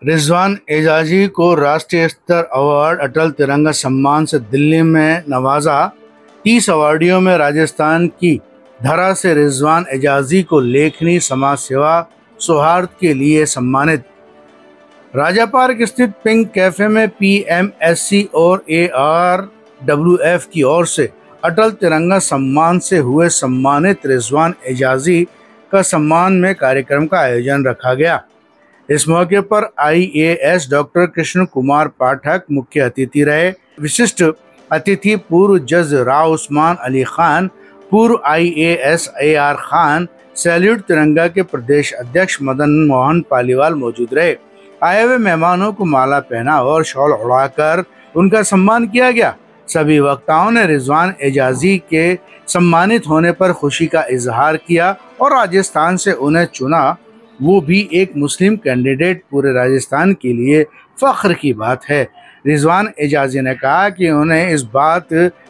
रिजवान एजाजी को राष्ट्रीय स्तर अवार्ड अटल तिरंगा सम्मान से दिल्ली में नवाजा। 30 अवार्डियों में राजस्थान की धरा से रिजवान एजाजी को लेखनी, समाज सेवा, सौहार्द के लिए सम्मानित। राजा पार्क स्थित पिंक कैफे में PMSC और ARWF की ओर से अटल तिरंगा सम्मान से हुए सम्मानित रिजवान एजाजी का सम्मान में कार्यक्रम का आयोजन रखा गया। इस मौके पर IAS डॉक्टर कृष्ण कुमार पाठक मुख्य अतिथि रहे। विशिष्ट अतिथि पूर्व जज राव उस्मान अली खान, पूर्व IAS AR खान, सैल्यूट तिरंगा के प्रदेश अध्यक्ष मदन मोहन पालीवाल मौजूद रहे। आए हुए मेहमानों को माला पहना और शॉल उड़ाकर उनका सम्मान किया गया। सभी वक्ताओं ने रिजवान एजाजी के सम्मानित होने पर खुशी का इजहार किया और राजस्थान से उन्हें चुना, वो भी एक मुस्लिम कैंडिडेट, पूरे राजस्थान के लिए फ़ख्र की बात है। रिजवान एजाजी ने कहा कि उन्हें इस बात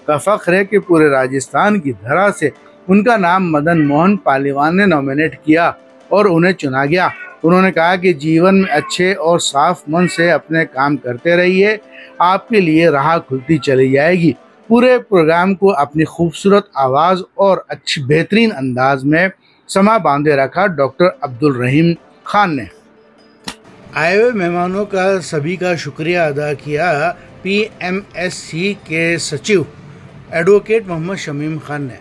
का फ़ख्र है कि पूरे राजस्थान की धरा से उनका नाम मदन मोहन पालीवाल ने नॉमिनेट किया और उन्हें चुना गया। उन्होंने कहा कि जीवन में अच्छे और साफ मन से अपने काम करते रहिए, आपके लिए राह खुलती चली जाएगी। पूरे प्रोग्राम को अपनी खूबसूरत आवाज़ और अच्छी बेहतरीन अंदाज में समा बांधे रखा डॉक्टर अब्दुल रहीम खान ने। आए हुए मेहमानों का सभी का शुक्रिया अदा किया PMSC के सचिव एडवोकेट मोहम्मद शमीम खान ने।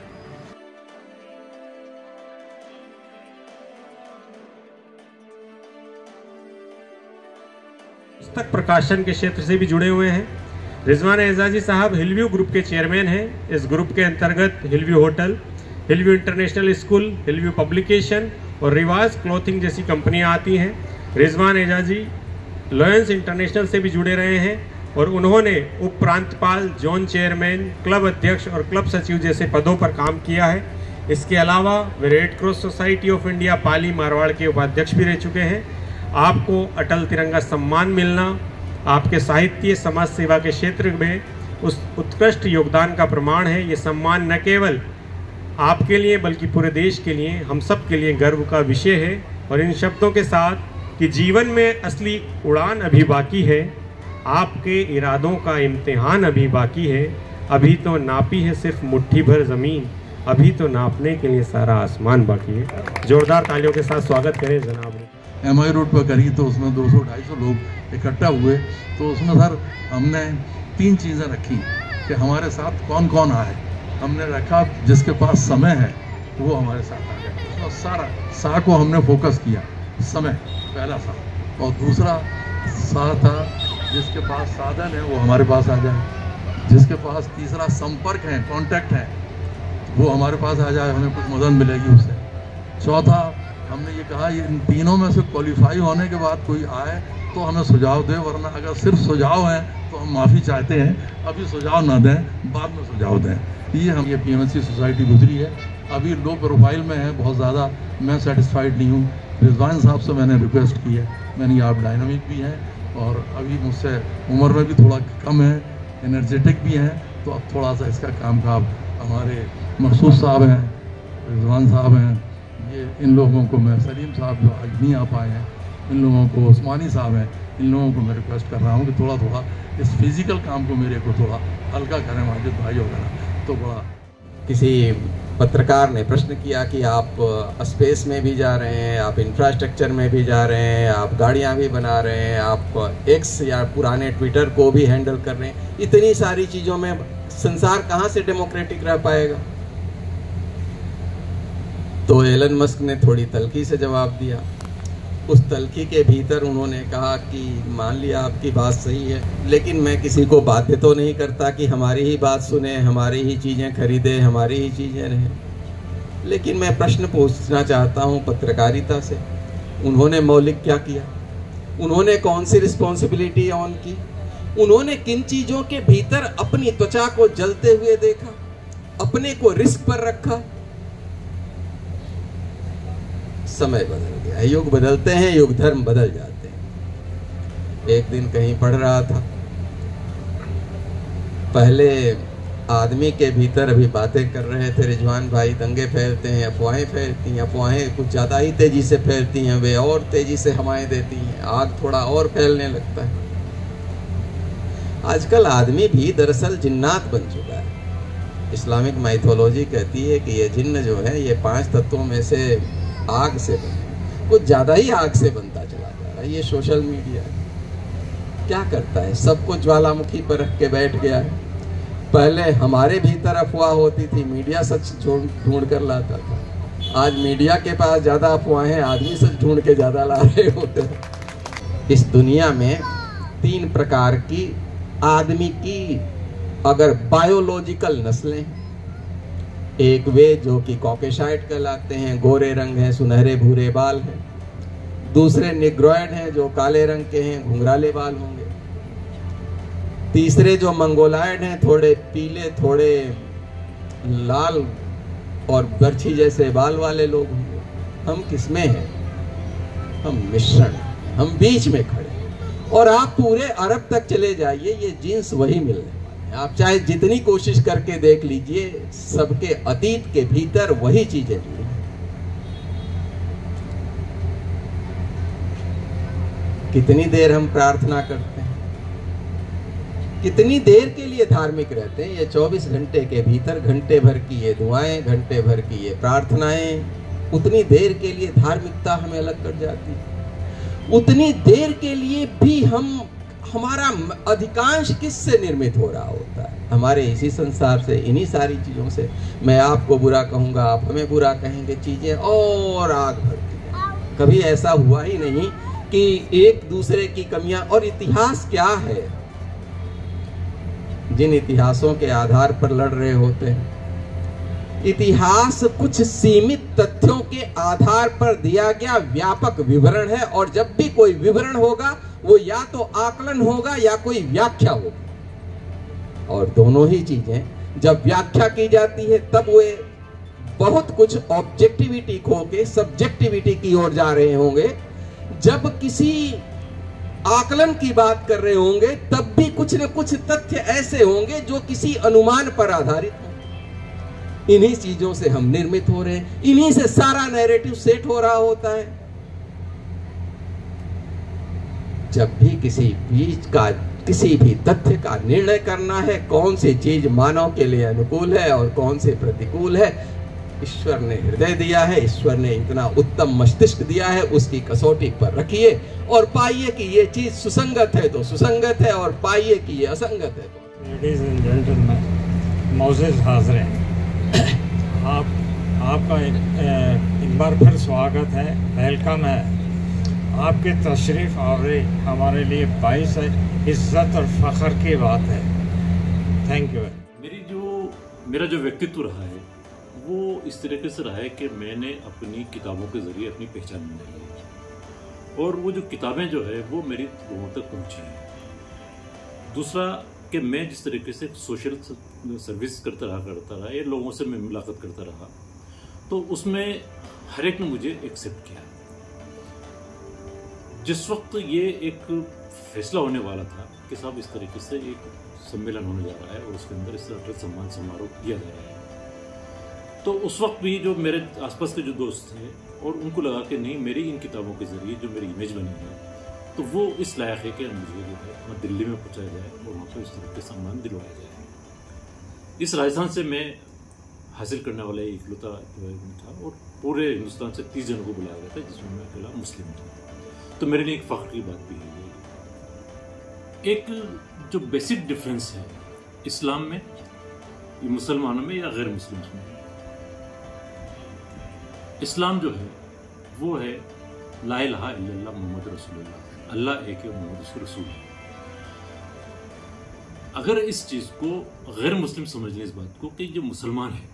पुस्तक प्रकाशन के क्षेत्र से भी जुड़े हुए हैं। रिजवान एजाजी साहब हिलव्यू ग्रुप के चेयरमैन हैं। इस ग्रुप के अंतर्गत Hillview hotel, Hillview international school, Hillview publication और रिवाज क्लॉथिंग जैसी कंपनियां आती हैं। रिजवान एजाजी लॉयंस इंटरनेशनल से भी जुड़े रहे हैं और उन्होंने उप प्रांतपाल, जोन चेयरमैन, क्लब अध्यक्ष और क्लब सचिव जैसे पदों पर काम किया है। इसके अलावा वे Red Cross Society of India Pali Marwar के उपाध्यक्ष भी रह चुके हैं। आपको अटल तिरंगा सम्मान मिलना आपके साहित्य, समाज सेवा के क्षेत्र में उस उत्कृष्ट योगदान का प्रमाण है। ये सम्मान न केवल आपके लिए बल्कि पूरे देश के लिए, हम सब के लिए गर्व का विषय है। और इन शब्दों के साथ कि जीवन में असली उड़ान अभी बाकी है, आपके इरादों का इम्तिहान अभी बाकी है। अभी तो नापी है सिर्फ मुट्ठी भर ज़मीन, अभी तो नापने के लिए सारा आसमान बाकी है। जोरदार तालियों के साथ स्वागत करें जनाब। MI रोड पर करी तो उसमें 200-250 लोग इकट्ठा हुए, तो उसमें सर हमने 3 चीज़ें रखी कि हमारे साथ कौन कौन आए। हमने रखा जिसके पास समय है वो हमारे साथ आ जाए। उसमें सारा सा को हमने फोकस किया, समय पहला सा, और दूसरा सा था जिसके पास साधन है वो हमारे पास आ जाए, जिसके पास तीसरा संपर्क है, कांटेक्ट है, वो हमारे पास आ जाए, हमें कुछ मदद मिलेगी उससे। चौथा हमने ये कहा इन तीनों में से क्वालिफाई होने के बाद कोई आए तो हमें सुझाव दे, वरना अगर सिर्फ सुझाव है तो हम माफ़ी चाहते हैं, अभी सुझाव ना दें, बाद में सुझाव दें। ये हम ये PMSC सोसाइटी गुजरी है, अभी लो प्रोफाइल में है, बहुत ज़्यादा मैं सेटिस्फाइड नहीं हूँ। रिजवान साहब से मैंने रिक्वेस्ट की है, मैंने आप डायनामिक भी हैं और अभी मुझसे उम्र में भी थोड़ा कम है, एनर्जेटिक भी हैं, तो अब थोड़ा सा इसका काम का हमारे मखसूस साहब हैं, रिजवान साहब हैं, ये इन लोगों को मैं, सलीम साहब जो आज नहीं आ पाए हैं, इन लोगों को, उस्मानी साहब हैं, इन लोगों को मैं रिक्वेस्ट कर रहा हूँ कि थोड़ा थोड़ा इस फिज़िकल काम को मेरे को थोड़ा हल्का करें। माजिद भाई वगैरह तो बड़ा। किसी पत्रकार ने प्रश्न किया कि आप स्पेस में भी जा रहे हैं, आप इंफ्रास्ट्रक्चर में भी जा रहे हैं, आप गाड़ियाँ भी बना रहे हैं, आप एक्स या पुराने ट्विटर को भी हैंडल कर रहे हैं, इतनी सारी चीज़ों में संसार कहाँ से डेमोक्रेटिक रह पाएगा। तो एलन मस्क ने थोड़ी तल्खी से जवाब दिया। उस तल्खी के भीतर उन्होंने कहा कि मान लिया आपकी बात सही है, लेकिन मैं किसी को बाध्य तो नहीं करता कि हमारी ही बात सुने, हमारी ही चीज़ें खरीदे, हमारी ही चीज़ें रहें। लेकिन मैं प्रश्न पूछना चाहता हूँ पत्रकारिता से, उन्होंने मौलिक क्या किया? उन्होंने कौन सी रिस्पॉन्सिबिलिटी ऑन की? उन्होंने किन चीज़ों के भीतर अपनी त्वचा को जलते हुए देखा, अपने को रिस्क पर रखा? समय बदल गया, युग बदलते हैं, युग धर्म बदल जाते हैं। एक दिन कहीं पढ़ रहा था, पहले आदमी के भीतर अभी बातें कर रहे थे रिजवान भाई, दंगे फैलते हैं, अफवाहें फैलती हैं, अफवाहें कुछ ज़्यादा ही तेज़ी से फैलती हैं, वे और तेज़ी से हवाएं देती हैं, आग थोड़ा और फैलने लगता है। आजकल आदमी भी दरअसल जिन्नात बन चुका है। इस्लामिक माइथोलॉजी कहती है कि ये जिन्न जो है ये 5 तत्वों में से आग से बने, कुछ ज़्यादा ही आग से बनता चला जा रहा है। ये सोशल मीडिया क्या करता है, सबको ज्वालामुखी पर रख के बैठ गया है। पहले हमारे भीतर अफवाह होती थी, मीडिया सच ढूंढ कर लाता था। आज मीडिया के पास ज़्यादा अफवाहें, आदमी सच ढूंढ के ज़्यादा ला रहे होते हैं। इस दुनिया में 3 प्रकार की आदमी की अगर बायोलॉजिकल नस्लें हैं, एक वे जो कि कॉकेशाइट कहलाते हैं, गोरे रंग हैं, सुनहरे भूरे बाल हैं। दूसरे निग्रोइड हैं जो काले रंग के हैं, घुंघराले बाल होंगे। तीसरे जो मंगोलाइड हैं, थोड़े पीले थोड़े लाल और बर्छी जैसे बाल वाले लोग होंगे। हम किसमें हैं? हम मिश्रण, हम बीच में खड़े। और आप पूरे अरब तक चले जाइए, ये जीन्स वही मिलने वाले हैं। आप चाहे जितनी कोशिश करके देख लीजिए, सबके अतीत के भीतर वही चीजें जुड़ी हैं। कितनी देर हम प्रार्थना करते हैं, कितनी देर के लिए धार्मिक रहते हैं? ये 24 घंटे के भीतर घंटे भर की ये दुआएं, घंटे भर की ये प्रार्थनाएं, उतनी देर के लिए धार्मिकता हमें अलग कर जाती है। उतनी देर के लिए भी हमारा अधिकांश किससे निर्मित हो रहा होता है? हमारे इसी संसार से, इन्हीं सारी चीज़ों से। मैं आपको बुरा कहूँगा, आप हमें बुरा कहेंगे, चीज़ें और आग भरती हैं। कभी ऐसा हुआ ही नहीं कि एक दूसरे की कमियां। और इतिहास क्या है? जिन इतिहासों के आधार पर लड़ रहे होते हैं, इतिहास कुछ सीमित तथ्यों के आधार पर दिया गया व्यापक विवरण है। और जब भी कोई विवरण होगा वो या तो आकलन होगा या कोई व्याख्या होगी। और दोनों ही चीजें जब व्याख्या की जाती है तब वे बहुत कुछ ऑब्जेक्टिविटी खो के सब्जेक्टिविटी की ओर जा रहे होंगे। जब किसी आकलन की बात कर रहे होंगे तब भी कुछ न कुछ तथ्य ऐसे होंगे जो किसी अनुमान पर आधारित हों। इन्हीं चीजों से हम निर्मित हो रहे हैं, इन्हीं से सारा नैरेटिव सेट हो रहा होता है। जब भी किसी भी तथ्य का निर्णय करना है, कौन सी चीज मानव के लिए अनुकूल है और कौन से प्रतिकूल है, ईश्वर ने हृदय दिया है, ईश्वर ने इतना उत्तम मस्तिष्क दिया है, उसकी कसौटी पर रखिए और पाइए कि ये चीज सुसंगत है तो सुसंगत है, और पाइए कि ये असंगत है तो। लेडीज एंड जेंटलमैन, मोज़ेज़ हाज़िर, आपका एक बार फिर स्वागत है, वेलकम है। आपके तशरीफ़ आवरे हमारे लिए बाइस इज़्ज़त और फ़ख्र की बात है। Thank you. मेरा जो व्यक्तित्व रहा है वो इस तरीके से रहा है कि मैंने अपनी किताबों के ज़रिए अपनी पहचान बनाई है, और वो जो किताबें जो है वो मेरी लोगों तक पहुँची हैं। दूसरा कि मैं जिस तरीके से सोशल सर्विस करता रहा, ये लोगों से मैं मुलाकात करता रहा, तो उसमें हर एक ने मुझे एक्सेप्ट किया। जिस वक्त ये एक फैसला होने वाला था कि साहब इस तरीके से एक सम्मेलन होने जा रहा है और उसके अंदर इस तरह का सम्मान समारोह किया जा रहा है, तो उस वक्त भी जो मेरे आसपास के जो दोस्त थे और उनको लगा कि नहीं, मेरी इन किताबों के ज़रिए जो मेरी इमेज बनी है तो वो इस लायक है कि मुझे जो है वहाँ दिल्ली में पहुँचाया जाए और वहाँ पर इस तरह के सम्मान दिलवाया जाए। इस राजस्थान से मैं हासिल करने वाला इकलौता था, और पूरे हिंदुस्तान से 30 जनों को बुलाया गया था, जिसमें मैं अकेला मुस्लिम था। तो मेरे लिए एक फ़ख्र की बात भी है। एक जो बेसिक डिफरेंस है इस्लाम में, ये मुसलमानों में या गैर मुस्लिम में, इस्लाम जो है वो है ला इलाहा इल्लल्लाह मुहम्मद रसूलुल्लाह, अल्लाह एक है, मोहम्मद उसके रसूल है। अगर इस चीज़ को गैर मुस्लिम समझ लें, इस बात को कि जो मुसलमान है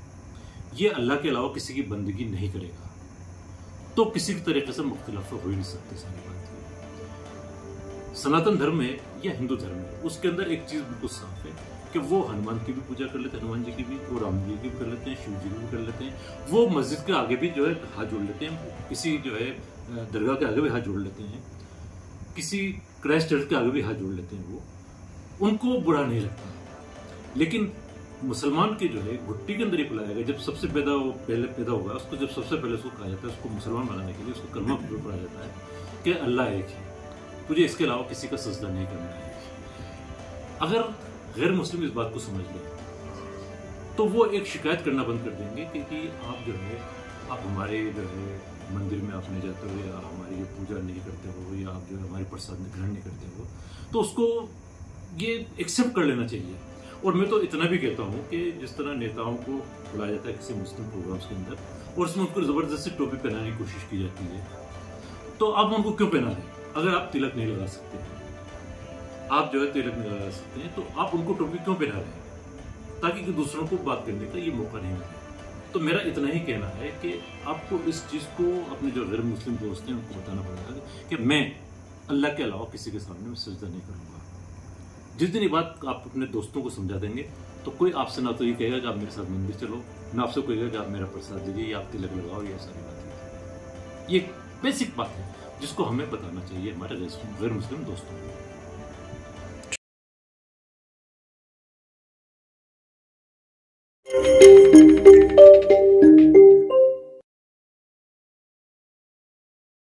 ये अल्लाह के अलावा किसी की बंदगी नहीं करेगा, तो किसी भी तरीके से मुख्तलिफ हो ही नहीं सकते। सारी बात सनातन धर्म है या हिंदू धर्म है, उसके अंदर एक चीज़ बिल्कुल साफ है कि वो हनुमान की भी पूजा कर लेते हैं, हनुमान जी की भी, वो राम जी की भी कर लेते हैं, शिव जी की भी कर लेते हैं, वो मस्जिद के आगे भी जो है हाथ जोड़ लेते हैं, किसी जो है दरगाह के आगे भी हाथ जोड़ लेते हैं, किसी क्राइस्ट चर्च के आगे भी हाथ जोड़ लेते हैं। वो उनको बुरा नहीं लगता। लेकिन मुसलमान की जो है घुट्टी के अंदर ही पिलाया गया। जब सबसे पहले पैदा हुआ उसको, जब सबसे पहले उसको कहा जाता है, उसको मुसलमान बनाने के लिए उसको कलमा पढ़ाया जाता है कि अल्लाह एक है, तुझे इसके अलावा किसी का सजदा नहीं करना है। अगर गैर मुस्लिम इस बात को समझ ले तो वो एक शिकायत करना बंद कर देंगे कि आप जो है, आप हमारे जो है मंदिर में आप नहीं जाते हो, या हमारी ये पूजा नहीं करते हो, या आप जो है हमारे प्रसाद ग्रहण नहीं करते हो, तो उसको ये एक्सेप्ट कर लेना चाहिए। और मैं तो इतना भी कहता हूँ कि जिस तरह नेताओं को बुलाया जाता है किसी मुस्लिम प्रोग्राम्स के अंदर और उसमें उनको ज़बरदस्ती टोपी पहनाने की कोशिश की जाती है, तो आप उनको क्यों पहना दें? अगर आप तिलक नहीं लगा सकते, आप जो है तिलक नहीं लगा सकते हैं, तो आप उनको टोपी क्यों पहना रहे हैं? ताकि कि दूसरों को बात करने का ये मौका नहीं मिले। तो मेरा इतना ही कहना है कि आपको इस चीज़ को अपने जो गैर मुस्लिम दोस्त हैं उनको बताना पड़ेगा कि मैं अल्लाह के अलावा किसी के सामने मैं सजदा नहीं करूँगा। जिस दिन ये बात आप अपने दोस्तों को समझा देंगे तो कोई आपसे ना तो ये कहेगा कि आप मेरे साथ मंदिर चलो, ना आपसे कहेगा कि आप मेरा प्रसाद दीजिए या आप तिलक लगाओ, या सारी बात। ये बेसिक बात है जिसको हमें बताना चाहिए हमारे गैर मुस्लिम दोस्तों को।